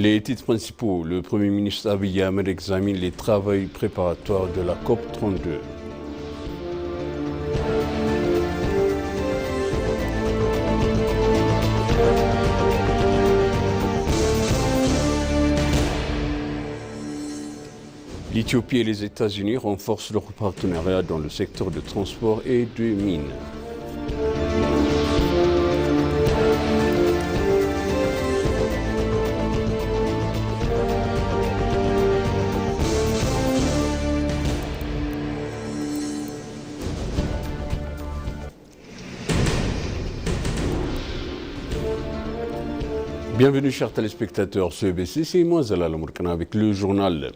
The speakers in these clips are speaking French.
Les titres principaux. Le Premier ministre Abiy Ahmed examine les travaux préparatoires de la COP 32. L'Éthiopie et les États-Unis renforcent leur partenariat dans le secteur de transport et de mines. Bienvenue chers téléspectateurs sur EBC, c'est moi Zalal Mourkana avec le journal.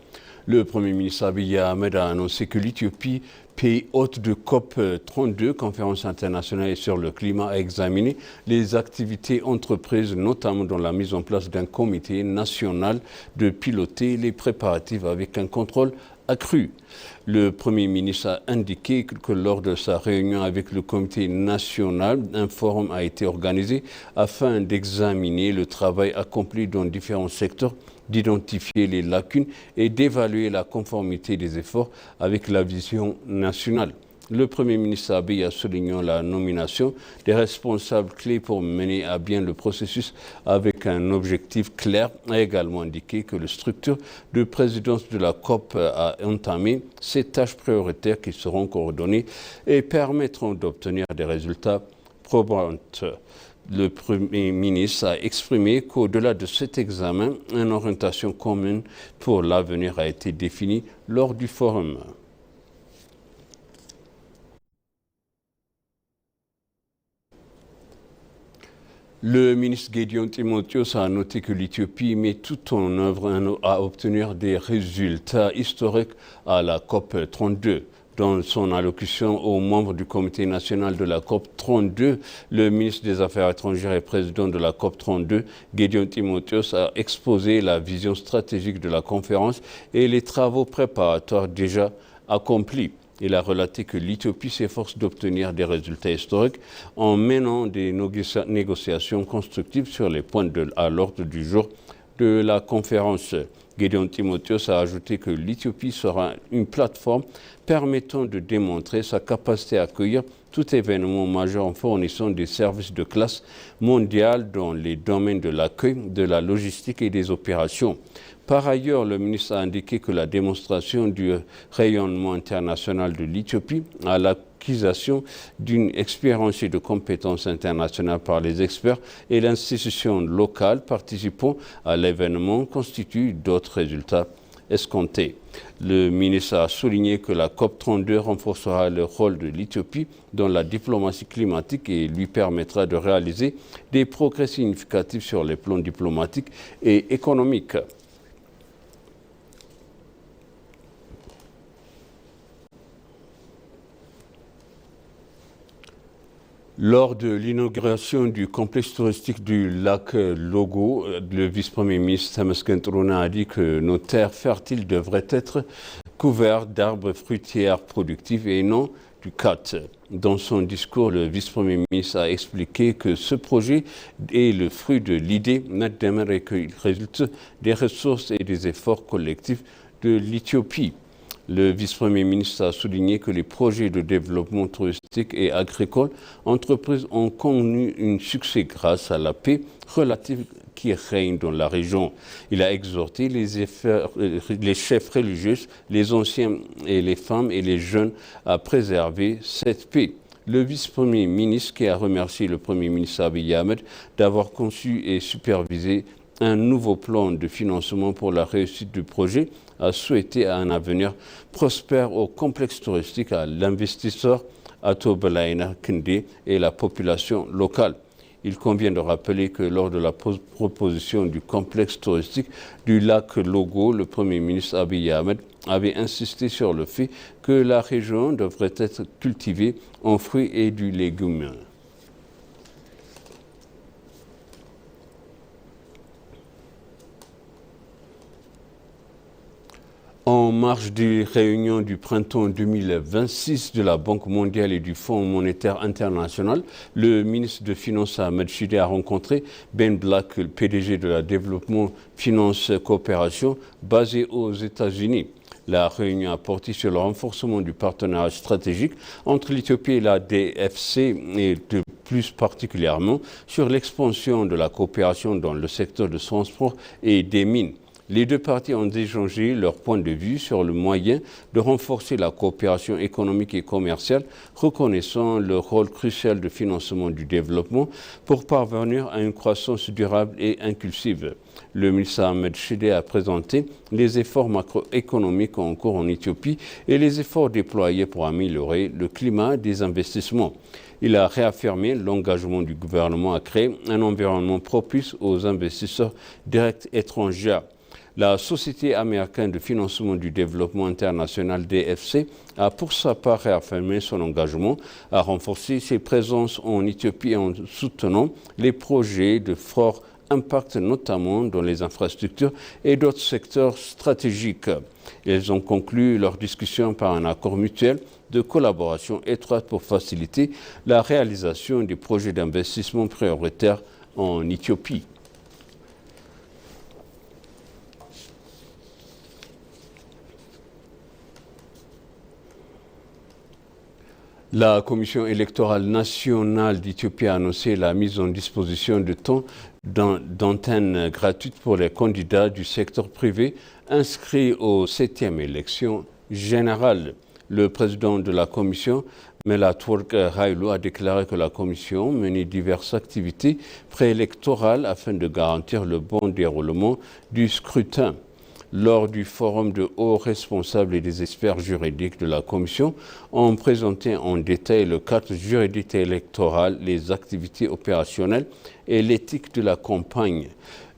Le Premier ministre Abiy Ahmed a annoncé que l'Éthiopie, pays hôte de COP 32, conférence internationale sur le climat, a examiné les activités entreprises, notamment dans la mise en place d'un comité national de piloter les préparatifs avec un contrôle accru. Le Premier ministre a indiqué que lors de sa réunion avec le comité national, un forum a été organisé afin d'examiner le travail accompli dans différents secteurs, d'identifier les lacunes et d'évaluer la conformité des efforts avec la vision nationale. Le Premier ministre Abiy a souligné la nomination des responsables clés pour mener à bien le processus avec un objectif clair, a également indiqué que la structure de présidence de la COP a entamé ces tâches prioritaires qui seront coordonnées et permettront d'obtenir des résultats probants. Le Premier ministre a exprimé qu'au-delà de cet examen, une orientation commune pour l'avenir a été définie lors du forum. Le ministre Gédéon Timotheos a noté que l'Éthiopie met tout en œuvre à obtenir des résultats historiques à la COP 32. Dans son allocution aux membres du comité national de la COP 32, le ministre des Affaires étrangères et président de la COP 32, Gédéon Timotheos, a exposé la vision stratégique de la conférence et les travaux préparatoires déjà accomplis. Il a relaté que l'Éthiopie s'efforce d'obtenir des résultats historiques en menant des négociations constructives sur les points à l'ordre du jour de la conférence. Gédéon Timotheos a ajouté que l'Éthiopie sera une plateforme permettant de démontrer sa capacité à accueillir tout événement majeur en fournissant des services de classe mondiale dans les domaines de l'accueil, de la logistique et des opérations. Par ailleurs, le ministre a indiqué que la démonstration du rayonnement international de l'Éthiopie à l'acquisition d'une expérience et de compétences internationales par les experts et l'institution locale participant à l'événement constitue d'autres résultats escomptés. Le ministre a souligné que la COP 32 renforcera le rôle de l'Éthiopie dans la diplomatie climatique et lui permettra de réaliser des progrès significatifs sur les plans diplomatiques et économiques. Lors de l'inauguration du complexe touristique du lac Logo, le vice-premier ministre Temesgen Tourona a dit que nos terres fertiles devraient être couvertes d'arbres fruitiers productifs et non du cat. Dans son discours, le vice-premier ministre a expliqué que ce projet est le fruit de l'idée d'aimer qu'il résulte des ressources et des efforts collectifs de l'Éthiopie. Le vice-premier ministre a souligné que les projets de développement touristique et agricole entreprises ont connu un succès grâce à la paix relative qui règne dans la région. Il a exhorté les chefs religieux, les anciens et les femmes et les jeunes à préserver cette paix. Le vice-premier ministre, qui a remercié le premier ministre Abiy Ahmed d'avoir conçu et supervisé un nouveau plan de financement pour la réussite du projet, a souhaité un avenir prospère au complexe touristique, à l'investisseur Ato Balaina Kinde et la population locale. Il convient de rappeler que lors de la proposition du complexe touristique du lac Logo, le Premier ministre Abiy Ahmed avait insisté sur le fait que la région devrait être cultivée en fruits et du légumes. En marge des réunions du printemps 2026 de la Banque mondiale et du Fonds monétaire international, le ministre de Finances Ahmed Shide a rencontré Ben Black, le PDG de la Développement Finance Coopération basé aux États-Unis. La réunion a porté sur le renforcement du partenariat stratégique entre l'Éthiopie et la DFC et de plus particulièrement sur l'expansion de la coopération dans le secteur du transport et des mines. Les deux parties ont échangé leur point de vue sur le moyen de renforcer la coopération économique et commerciale, reconnaissant le rôle crucial de financement du développement pour parvenir à une croissance durable et inclusive. Le ministre Ahmed Shide a présenté les efforts macroéconomiques en cours en Éthiopie et les efforts déployés pour améliorer le climat des investissements. Il a réaffirmé l'engagement du gouvernement à créer un environnement propice aux investisseurs directs étrangers. La Société américaine de financement du développement international DFC a pour sa part réaffirmé son engagement à renforcer ses présences en Éthiopie en soutenant les projets de fort impact, notamment dans les infrastructures et d'autres secteurs stratégiques. Ils ont conclu leur discussion par un accord mutuel de collaboration étroite pour faciliter la réalisation des projets d'investissement prioritaires en Éthiopie. La Commission électorale nationale d'Éthiopie a annoncé la mise en disposition de temps d'antenne gratuite pour les candidats du secteur privé inscrits aux 7e élection générale. Le président de la Commission, Melaatwork Haïlou, a déclaré que la Commission menait diverses activités préélectorales afin de garantir le bon déroulement du scrutin. Lors du forum de hauts responsables et des experts juridiques de la Commission, ont présenté en détail le cadre juridique électoral, les activités opérationnelles et l'éthique de la campagne.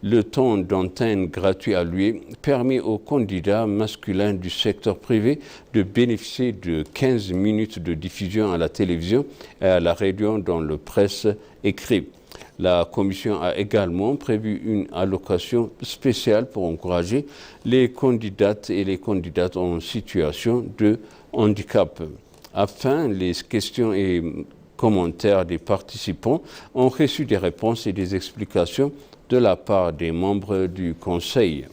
Le temps d'antenne gratuit alloué permet aux candidats masculins du secteur privé de bénéficier de 15 minutes de diffusion à la télévision et à la radio dans le presse écrite. La Commission a également prévu une allocation spéciale pour encourager les candidates et les candidates en situation de handicap. Enfin, les questions et commentaires des participants ont reçu des réponses et des explications de la part des membres du Conseil.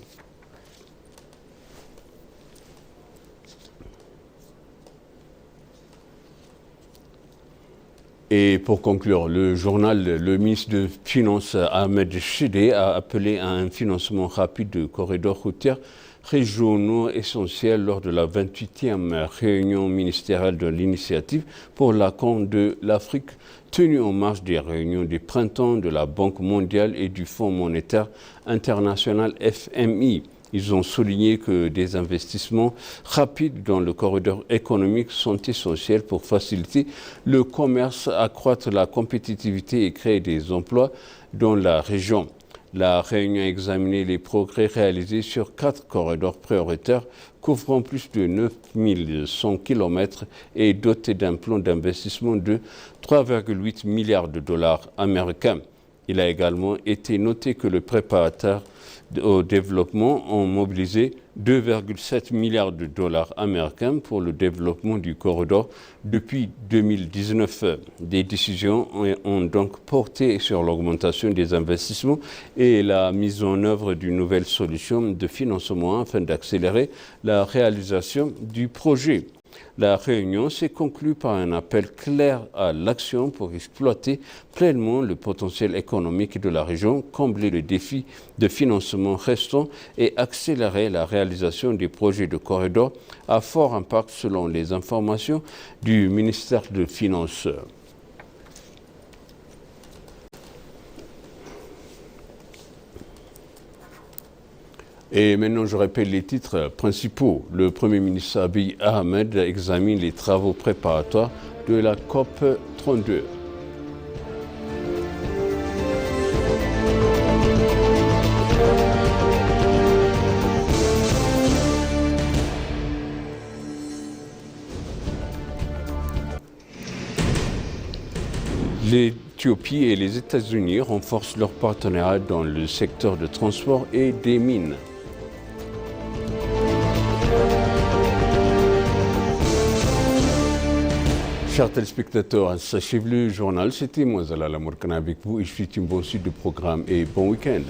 Et pour conclure, le journal, le ministre de Finances Ahmed Shide a appelé à un financement rapide de corridors routiers régionaux essentiels lors de la 28e réunion ministérielle de l'initiative pour la Corne de l'Afrique, tenue en marge des réunions du printemps de la Banque mondiale et du Fonds monétaire international FMI. Ils ont souligné que des investissements rapides dans le corridor économique sont essentiels pour faciliter le commerce, accroître la compétitivité et créer des emplois dans la région. La réunion a examiné les progrès réalisés sur 4 corridors prioritaires couvrant plus de 9100 km et dotés d'un plan d'investissement de 3,8 milliards de dollars américains. Il a également été noté que le préparateur au développement ont mobilisé 2,7 milliards de dollars américains pour le développement du corridor depuis 2019. Des décisions ont donc porté sur l'augmentation des investissements et la mise en œuvre d'une nouvelle solution de financement afin d'accélérer la réalisation du projet. La réunion s'est conclue par un appel clair à l'action pour exploiter pleinement le potentiel économique de la région, combler le défi de financement restant et accélérer la réalisation des projets de corridor à fort impact selon les informations du ministère des Finances. Et maintenant, je répète les titres principaux. Le Premier ministre Abiy Ahmed examine les travaux préparatoires de la COP 32. L'Éthiopie et les États-Unis renforcent leur partenariat dans le secteur de transport et des mines. Chers téléspectateurs, s'achève le journal. C'était moi, Zalala Mourkana avec vous et je vous souhaite une bonne suite de programme et bon week-end.